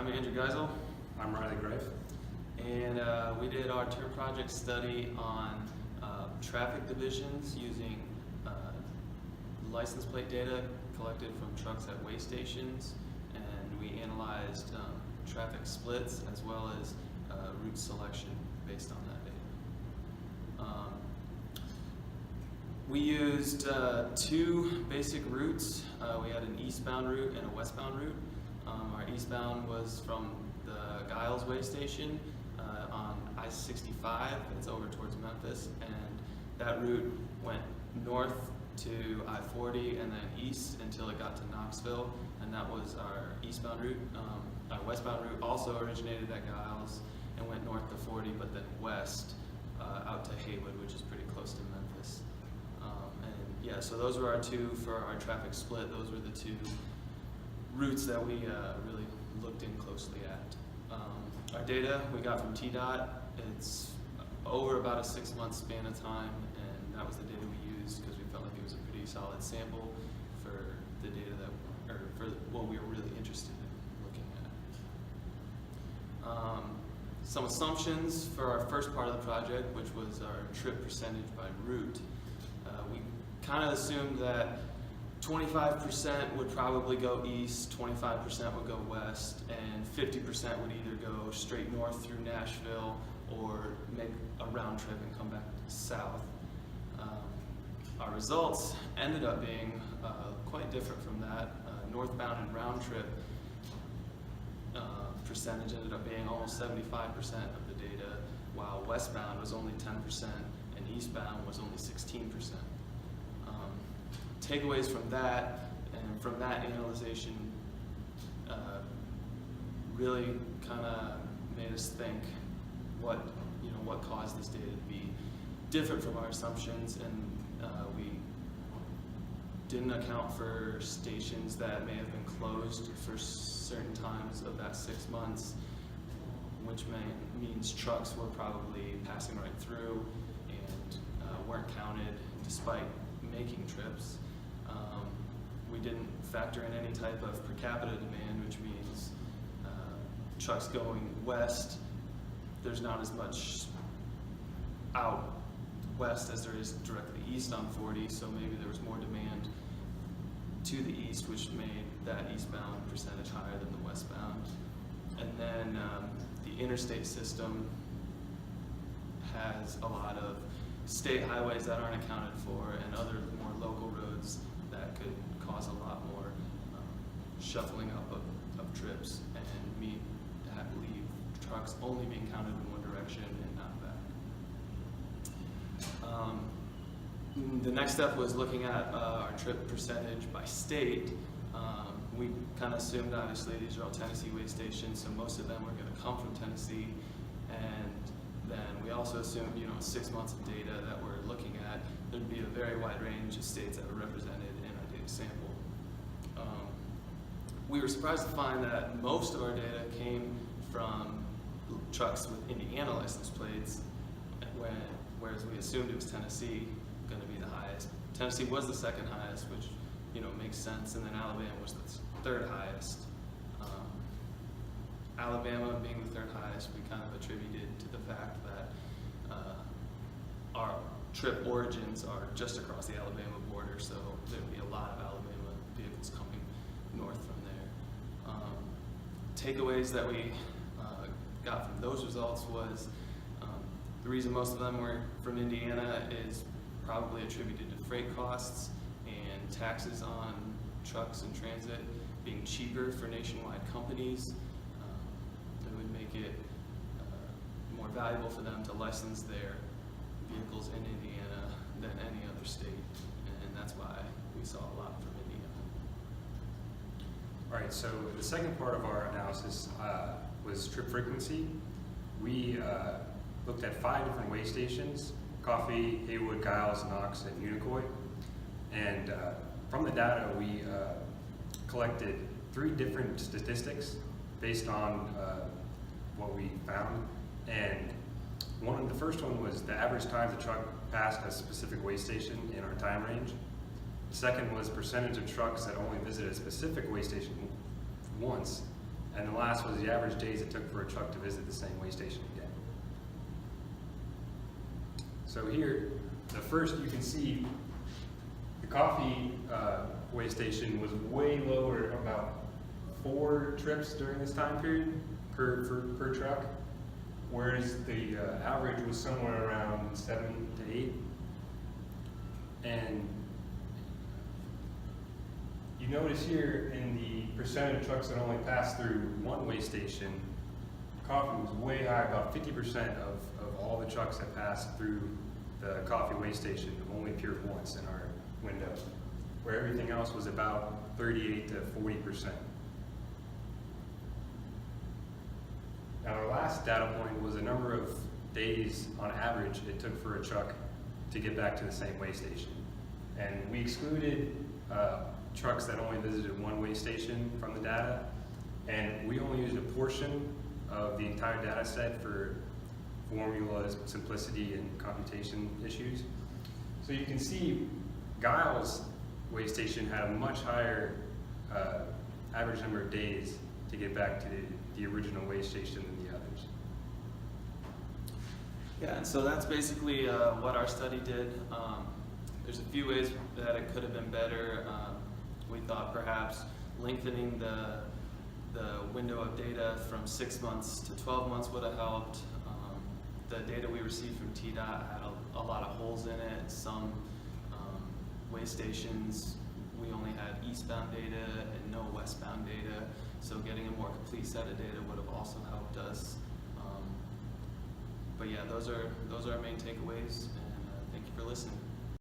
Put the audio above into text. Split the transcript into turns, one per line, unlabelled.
I'm Andrew Geisel.
I'm Greiff.
And we did our term project study on traffic divisions using license plate data collected from trucks at weigh stations, and we analyzed traffic splits as well as route selection based on that data. We used two basic routes. We had an eastbound route and a westbound route. Our eastbound was from the Geisel weigh station on I-65. It's over towards Memphis, and that route went north to I-40 and then east until it got to Knoxville, and that was our eastbound route. Our westbound route also originated at Geisel and went north to 40, but then west out to Haywood, which is pretty close to Memphis. And yeah, so those were our two for our traffic split. Those were the two routes that we really looked in closely at. Our data we got from TDOT. It's over about a 6-month span of time, and that was the data we used because we felt like it was a pretty solid sample for the data that, or for what we were really interested in looking at. Some assumptions for our first part of the project, which was our trip percentage by route. We kind of assumed that 25% would probably go east, 25% would go west, and 50% would either go straight north through Nashville or make a round trip and come back south. Our results ended up being quite different from that. Northbound and round trip percentage ended up being almost 75% of the data, while westbound was only 10% and eastbound was only 16%. Takeaways from that and from that analyzation really kind of made us think what caused this data to be different from our assumptions, and we didn't account for stations that may have been closed for certain times of that 6 months, which means trucks were probably passing right through and weren't counted despite making trips. We didn't factor in any type of per capita demand, which means trucks going west, there's not as much out west as there is directly east on 40, so maybe there was more demand to the east, which made that eastbound percentage higher than the westbound. And then the interstate system has a lot of state highways that aren't accounted for and other more local roads that could cause a lot more shuffling up of trips and leave trucks only being counted in one direction and not back. The next step was looking at our trip percentage by state. We kind of assumed, obviously, these are all Tennessee weigh stations, so most of them were going to come from Tennessee. And then we also assumed, 6 months of data that we're looking at, there'd be a very wide range of states that were represented in our data sample. We were surprised to find that most of our data came from trucks with Indiana license plates, whereas we assumed it was Tennessee going to be the highest. Tennessee was the second highest, which makes sense, and then Alabama was the third highest. Alabama being the third highest, we kind of attributed to the fact that our trip origins are just across the Alabama border, so there would be a lot of Alabama vehicles coming north from there. Takeaways that we got from those results was the reason most of them were from Indiana is probably attributed to freight costs and taxes on trucks and transit being cheaper for nationwide companies. It would make it more valuable for them to license their vehicles in Indiana than any other state, and that's why we saw a lot from Indiana.
All right, so the second part of our analysis was trip frequency. We looked at 5 different weigh stations: Coffee, Haywood, Geisel, Knox, and Unicoi. And from the data, we collected 3 different statistics based on what we found. And the first one was the average time the truck passed a specific weigh station in our time range. The second was percentage of trucks that only visited a specific weigh station once. And the last was the average days it took for a truck to visit the same way station again. So here, the first you can see the coffee way station was way lower, about 4 trips during this time period per truck, whereas the average was somewhere around 7 to 8. And you notice here in the percent of trucks that only pass through one way station, coffee was way high, about 50% of all the trucks that passed through the coffee way station only appeared once in our window, where everything else was about 38 to 40%. Now our last data point was the number of days on average it took for a truck to get back to the same way station. And we excluded trucks that only visited one way station from the data, and we only used a portion of the entire data set for formulas, simplicity, and computation issues. So you can see Geisel way station had a much higher average number of days to get back to the original way station than the others.
Yeah, and so that's basically what our study did. There's a few ways that it could have been better. We thought perhaps lengthening the window of data from 6 months to 12 months would have helped. The data we received from TDOT had a lot of holes in it. Some way stations, we only had eastbound data and no westbound data, so getting a more complete set of data would have also helped us. But yeah, those are our main takeaways, and thank you for listening.